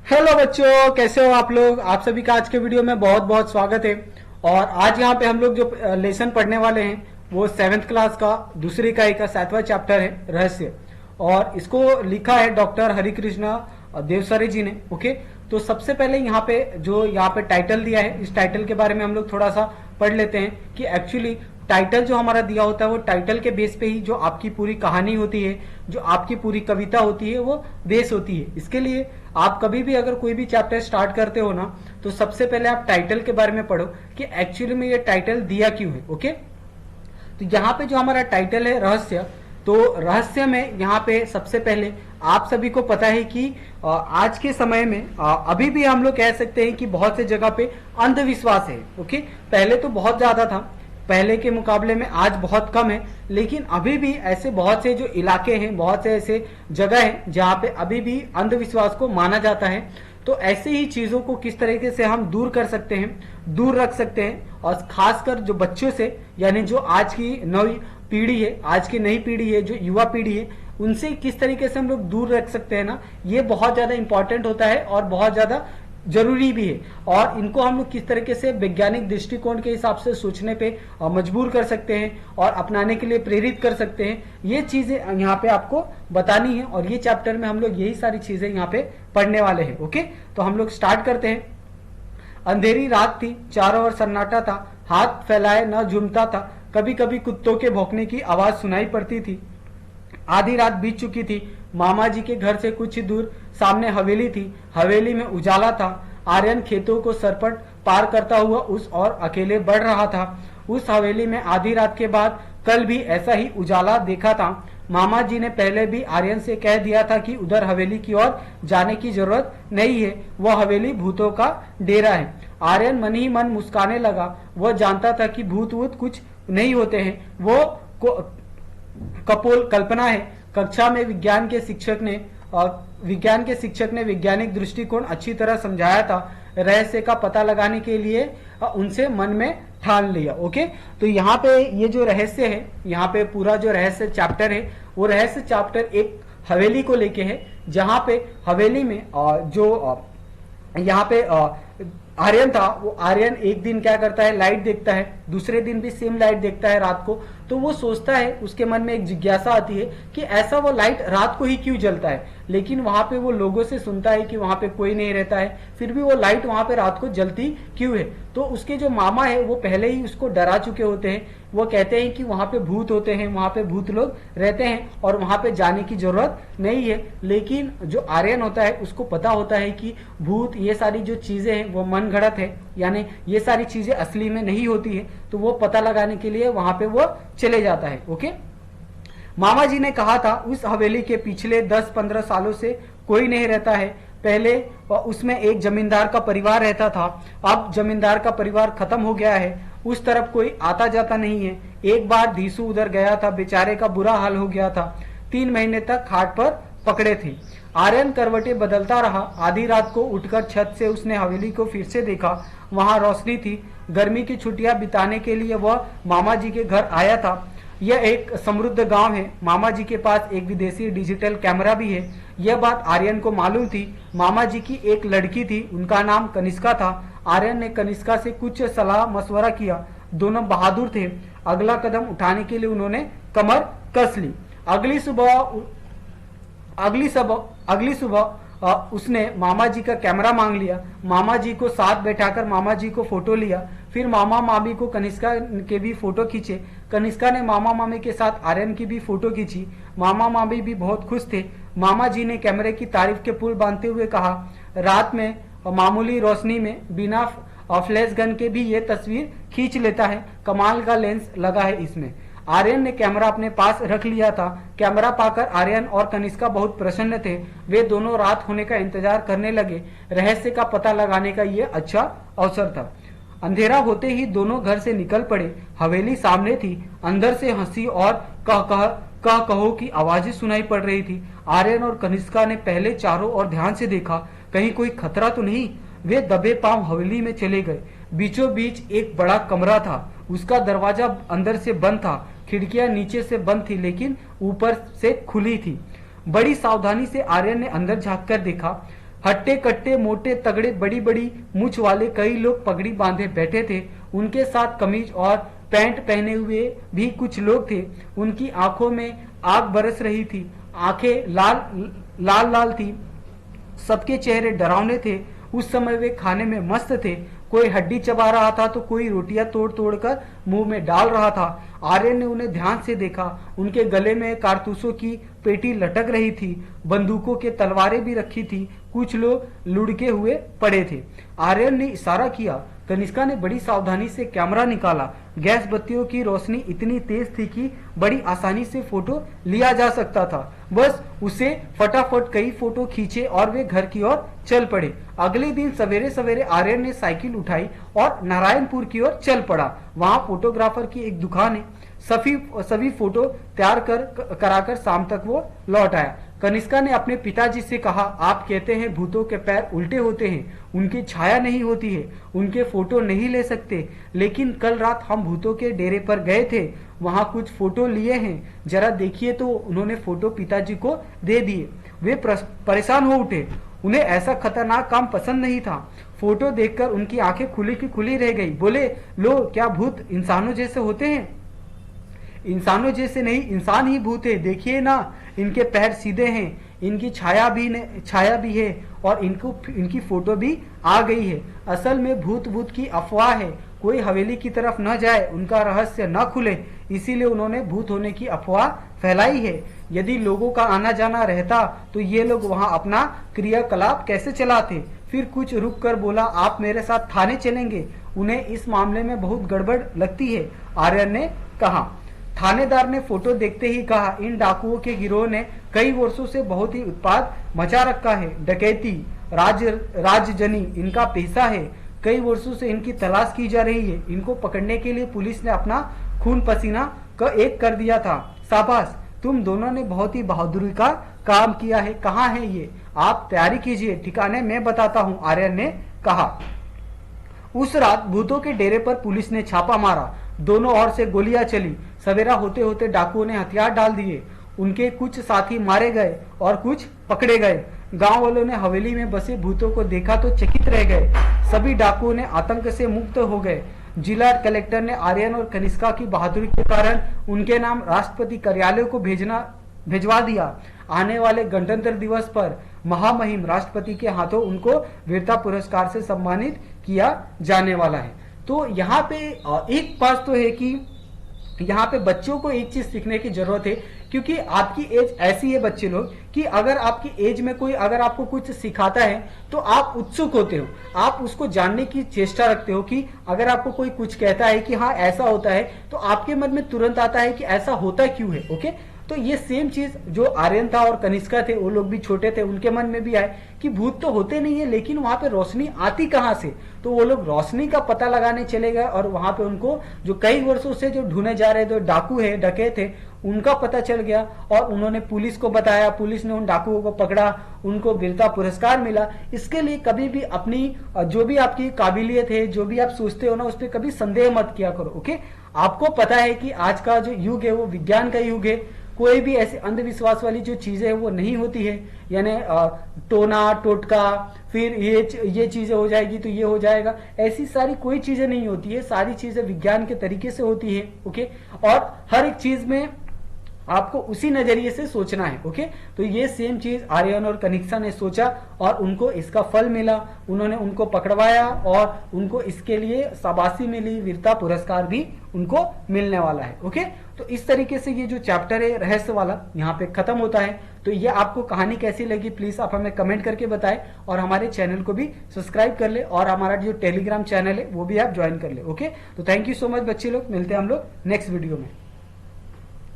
Hello बच्चों, कैसे हो आप लोग। आप सभी का आज के वीडियो में बहुत बहुत स्वागत है। और आज यहाँ पे हम लोग जो लेसन पढ़ने वाले हैं वो 7th क्लास का दूसरी इकाई का 7वां चैप्टर है, रहस्य। और इसको लिखा है डॉक्टर हरिकृष्ण देवसरे जी ने। ओके, तो सबसे पहले यहाँ पे जो यहाँ पे टाइटल दिया है, इस टाइटल के बारे में हम लोग थोड़ा सा पढ़ लेते हैं कि एक्चुअली टाइटल जो हमारा दिया होता है वो टाइटल के बेस पे ही जो आपकी पूरी कहानी होती है, जो आपकी पूरी कविता होती है, वो बेस होती है। इसके लिए आप कभी भी अगर कोई भी चैप्टर स्टार्ट करते हो ना, तो सबसे पहले आप टाइटल के बारे में पढ़ो कि एक्चुअली में ये टाइटल दिया क्यों है। ओके, तो यहाँ पे जो हमारा टाइटल है रहस्य, तो रहस्य में यहाँ पे सबसे पहले आप सभी को पता है कि आज के समय में अभी भी हम लोग कह सकते हैं कि बहुत से जगह पे अंधविश्वास है। ओके, पहले तो बहुत ज्यादा था, पहले के मुकाबले में आज बहुत कम है, लेकिन अभी भी ऐसे बहुत से जो इलाके हैं, बहुत से ऐसे जगह हैं जहाँ पे अभी भी अंधविश्वास को माना जाता है। तो ऐसे ही चीजों को किस तरीके से हम दूर कर सकते हैं, दूर रख सकते हैं, और खासकर जो बच्चों से, यानी जो आज की नई पीढ़ी है, आज की नई पीढ़ी है, जो युवा पीढ़ी है, उनसे किस तरीके से हम लोग दूर रख सकते हैं ना, ये बहुत ज्यादा इंपॉर्टेंट होता है और बहुत ज्यादा जरूरी भी है। और इनको हम लोग किस तरीके से वैज्ञानिक दृष्टिकोण के हिसाब से सोचने पे मजबूर कर सकते हैं और अपनाने के लिए प्रेरित कर सकते हैं, ये चीजें यहाँ पे आपको बतानी है। और ये चैप्टर में हम लोग यही सारी चीजें यहाँ पे पढ़ने वाले हैं। ओके, तो हम लोग स्टार्ट करते हैं। अंधेरी रात थी, चारों ओर सन्नाटा था, हाथ फैलाए न झूमता था, कभी कभी कुत्तों के भौंकने की आवाज सुनाई पड़ती थी। आधी रात बीत चुकी थी। मामा जी के घर से कुछ ही दूर सामने हवेली थी। हवेली में उजाला था। आर्यन खेतों को सरपट पार करता हुआ उस और अकेले बढ़ रहा था। उस हवेली में आधी रात के बाद कल भी ऐसा ही उजाला देखा था। मामा जी ने पहले भी आर्यन से कह दिया था कि उधर हवेली की ओर जाने की जरूरत नहीं है, वह हवेली भूतों का डेरा है। आर्यन मन ही मन मुस्काने लगा। वह जानता था कि भूत वूत कुछ नहीं होते हैं, वो कपोल कल्पना है। कक्षा में विज्ञान के शिक्षक ने वैज्ञानिक दृष्टिकोण अच्छी तरह समझाया था। रहस्य का पता लगाने के लिए उनसे मन में ठान लिया। ओके, तो यहाँ पे ये जो रहस्य है, यहाँ पे पूरा जो रहस्य चैप्टर है, वो रहस्य चैप्टर एक हवेली को लेके है, जहाँ पे हवेली में जो यहाँ पे आर्यन था, वो आर्यन एक दिन क्या करता है, लाइट देखता है, दूसरे दिन भी सेम लाइट देखता है रात को। तो वो सोचता है, उसके मन में एक जिज्ञासा आती है कि ऐसा वो लाइट रात को ही क्यों जलता है। लेकिन वहां पे वो लोगों से सुनता है कि वहां पे कोई नहीं रहता है, फिर भी वो लाइट वहां पे रात को जलती क्यों है। तो उसके जो मामा है वो पहले ही उसको डरा चुके होते हैं। वो कहते हैं कि वहां पे भूत होते हैं, वहां पे भूत लोग रहते हैं और वहां पे जाने की जरूरत नहीं है। लेकिन जो आर्यन होता है उसको पता होता है कि भूत, ये सारी जो चीजें हैं वो मन गढ़ंत है, यानी ये सारी चीजें असली में नहीं होती है। तो वो पता लगाने के लिए वहां पे वो चले जाता है। ओके, मामा जी ने कहा था उस हवेली के पिछले 10-15 सालों से कोई नहीं रहता है। पहले उसमें एक जमींदार का परिवार रहता था, अब जमींदार का परिवार खत्म हो गया है। उस तरफ कोई आता जाता नहीं है। एक बार धीसू उधर गया था, बेचारे का बुरा हाल हो गया था। 3 महीने तक खाट पर पकड़े थे। आर्यन करवटे बदलता रहा। आधी रात को उठकर छत से उसने हवेली को फिर से देखा। वहां रोशनी थी। गर्मी की छुट्टियां बिताने के लिए वह मामा जी के घर आया था। यह एक समृद्ध गांव है। मामा जी के पास एक विदेशी डिजिटल कैमरा भी है। यह बात आर्यन को मालूम थी। मामा जी की एक लड़की थी, उनका नाम कनिष्का था। आर्यन ने कनिष्का से कुछ सलाह मशवरा किया। दोनों बहादुर थे। अगला कदम उठाने के लिए उन्होंने कमर कस ली। अगली सुबह उसने मामा जी का कैमरा मांग लिया। मामा जी को साथ बैठाकर मामा जी को फोटो लिया। फिर मामा मामी को कनिष्का के भी फोटो खींचे। कनिष्का ने मामा मामी के साथ आर्यन की भी फोटो खींची। मामा मामी भी बहुत खुश थे। मामा जी ने कैमरे की तारीफ के पुल बांधते हुए कहा, रात में मामूली रोशनी में बिना फ्लैश गन के भी ये तस्वीर खींच लेता है। कमाल का लेंस लगा है इसमें। आर्यन ने कैमरा अपने पास रख लिया था। कैमरा पाकर आर्यन और कनिष्का बहुत प्रसन्न थे। वे दोनों रात होने का इंतजार करने लगे। रहस्य का पता लगाने का ये अच्छा अवसर था। अंधेरा होते ही दोनों घर से निकल पड़े। हवेली सामने थी। अंदर से हंसी और कह कहो की आवाजें सुनाई पड़ रही थी। आर्यन और कनिष्का ने पहले चारों ओर ध्यान से देखा, कहीं कोई खतरा तो नहीं। वे दबे पांव हवेली में चले गए। बीचों बीच एक बड़ा कमरा था। उसका दरवाजा अंदर से बंद था। खिड़कियां नीचे से बंद थी, लेकिन ऊपर से खुली थी। बड़ी सावधानी से आर्यन ने अंदर झांक कर देखा। हट्टे कट्टे मोटे तगड़े बड़ी बड़ी मूछ वाले कई लोग पगड़ी बांधे बैठे थे। उनके साथ कमीज और पैंट पहने हुए भी कुछ लोग थे। उनकी आंखों में आग बरस रही थी, आंखें लाल लाल लाल थी, सबके चेहरे डरावने थे। उस समय वे खाने में मस्त थे। कोई हड्डी चबा रहा था तो कोई रोटियां तोड़ तोड़ कर मुंह में डाल रहा था। आर्यन ने उन्हें ध्यान से देखा। उनके गले में कारतूसों की पेटी लटक रही थी, बंदूकों के तलवारें भी रखी थी। कुछ लोग लुढ़के हुए पड़े थे। आर्यन ने इशारा किया। कनिष्का ने बड़ी सावधानी से कैमरा निकाला। गैस बत्तियों की रोशनी इतनी तेज थी कि बड़ी आसानी से फोटो लिया जा सकता था। बस उसे फटाफट कई फोटो खींचे और वे घर की ओर चल पड़े। अगले दिन सवेरे सवेरे आर्यन ने साइकिल उठाई और नारायणपुर की ओर चल पड़ा। वहां फोटोग्राफर की एक दुकान है। सभी फोटो तैयार कराकर शाम तक वो लौट आया। कनिष्का ने अपने पिताजी से कहा, आप कहते हैं भूतों के पैर उल्टे होते हैं, उनकी छाया नहीं होती है, उनके फोटो नहीं ले सकते, लेकिन कल रात हम भूतों के डेरे पर गए थे, वहां कुछ फोटो लिए हैं, जरा देखिए। तो उन्होंने फोटो पिताजी को दे दिए। वे परेशान हो उठे। उन्हें ऐसा खतरनाक काम पसंद नहीं था। फोटो देखकर उनकी आंखें खुली की खुली रह गई। बोले, लो, क्या भूत इंसानों जैसे होते हैं? इंसानों जैसे नहीं, इंसान ही भूत है। देखिए ना, इनके पैर सीधे हैं, इनकी छाया भी है और इनकी फोटो भी आ गई है। असल में भूत की अफवाह है। कोई हवेली की तरफ न जाए, उनका रहस्य न खुले, इसीलिए उन्होंने भूत होने की अफवाह फैलाई है। यदि लोगों का आना जाना रहता तो ये लोग वहां अपना क्रियाकलाप कैसे चलाते? फिर कुछ रुक कर बोला, आप मेरे साथ थाने चलेंगे? उन्हें इस मामले में बहुत गड़बड़ लगती है, आर्यन ने कहा। थानेदार ने फोटो देखते ही कहा, इन डाकुओं के गिरोह ने कई वर्षों से बहुत ही उत्पाद मचा रखा है। डकैती, राजजनी इनका पेशा है। कई वर्षों से इनकी तलाश की जा रही है। इनको पकड़ने के लिए पुलिस ने अपना खून पसीना एक कर दिया था। शाबाश, तुम दोनों ने बहुत ही बहादुरी का काम किया है। कहाँ है ये? आप तैयारी कीजिए, ठिकाने मैं बताता हूँ, आर्यन ने कहा। उस रात भूतों के डेरे पर पुलिस ने छापा मारा। दोनों ओर से गोलियां चली। सवेरा होते होते डाकुओं ने हथियार डाल दिए। उनके कुछ साथी मारे गए और कुछ पकड़े गए। गांव वालों ने हवेली में बसे भूतों को देखा तो चकित रह गए। सभी डाकुओं ने आतंक से मुक्त हो गए। जिला कलेक्टर ने आर्यन और कनिष्का की बहादुरी के कारण उनके नाम राष्ट्रपति कार्यालय को भिजवा दिया। आने वाले गणतंत्र दिवस पर महामहिम राष्ट्रपति के हाथों उनको वीरता पुरस्कार से सम्मानित किया जाने वाला है। तो यहाँ पे एक बात तो है कि यहाँ पे बच्चों को एक चीज सीखने की जरूरत है, क्योंकि आपकी एज ऐसी है बच्चे लोग कि अगर आपकी एज में कोई अगर आपको कुछ सिखाता है तो आप उत्सुक होते हो, आप उसको जानने की चेष्टा रखते हो कि अगर आपको कोई कुछ कहता है कि हाँ ऐसा होता है तो आपके मन में तुरंत आता है कि ऐसा होता क्यों है। ओके, तो ये सेम चीज जो आर्यन था और कनिष्का थे, वो लोग भी छोटे थे, उनके मन में भी आए कि भूत तो होते नहीं है, लेकिन वहां पे रोशनी आती कहाँ से? तो वो लोग रोशनी का पता लगाने चले गए और वहां पे उनको जो कई वर्षों से जो ढूंढे जा रहे जो डाकू है, डकैत थे, उनका पता चल गया और उन्होंने पुलिस को बताया। पुलिस ने उन डाकुओं को पकड़ा, उनको वीरता पुरस्कार मिला। इसके लिए कभी भी अपनी जो भी आपकी काबिलियत है, जो भी आप सोचते हो ना, उस पर कभी संदेह मत किया करो। ओके, आपको पता है कि आज का जो युग है वो विज्ञान का युग है। कोई भी ऐसी अंधविश्वास वाली जो चीजें है वो नहीं होती है, यानी टोना टोटका, फिर ये चीजें हो जाएगी तो ये हो जाएगा, ऐसी सारी कोई चीजें नहीं होती है। सारी चीजें विज्ञान के तरीके से होती है। ओके, और हर एक चीज में आपको उसी नजरिए से सोचना है। ओके, तो ये सेम चीज आर्यन और कनिष्का ने सोचा और उनको इसका फल मिला। उन्होंने उनको पकड़वाया और उनको इसके लिए शाबाशी मिली, वीरता पुरस्कार भी उनको मिलने वाला है। ओके, तो इस तरीके से ये जो चैप्टर है रहस्य वाला यहाँ पे खत्म होता है। तो ये आपको कहानी कैसी लगी प्लीज आप हमें कमेंट करके बताएं और हमारे चैनल को भी सब्सक्राइब कर ले और हमारा जो टेलीग्राम चैनल है वो भी आप ज्वाइन कर ले। ओके, तो थैंक यू सो मच बच्चे लोग, मिलते हैं हम लोग नेक्स्ट वीडियो में।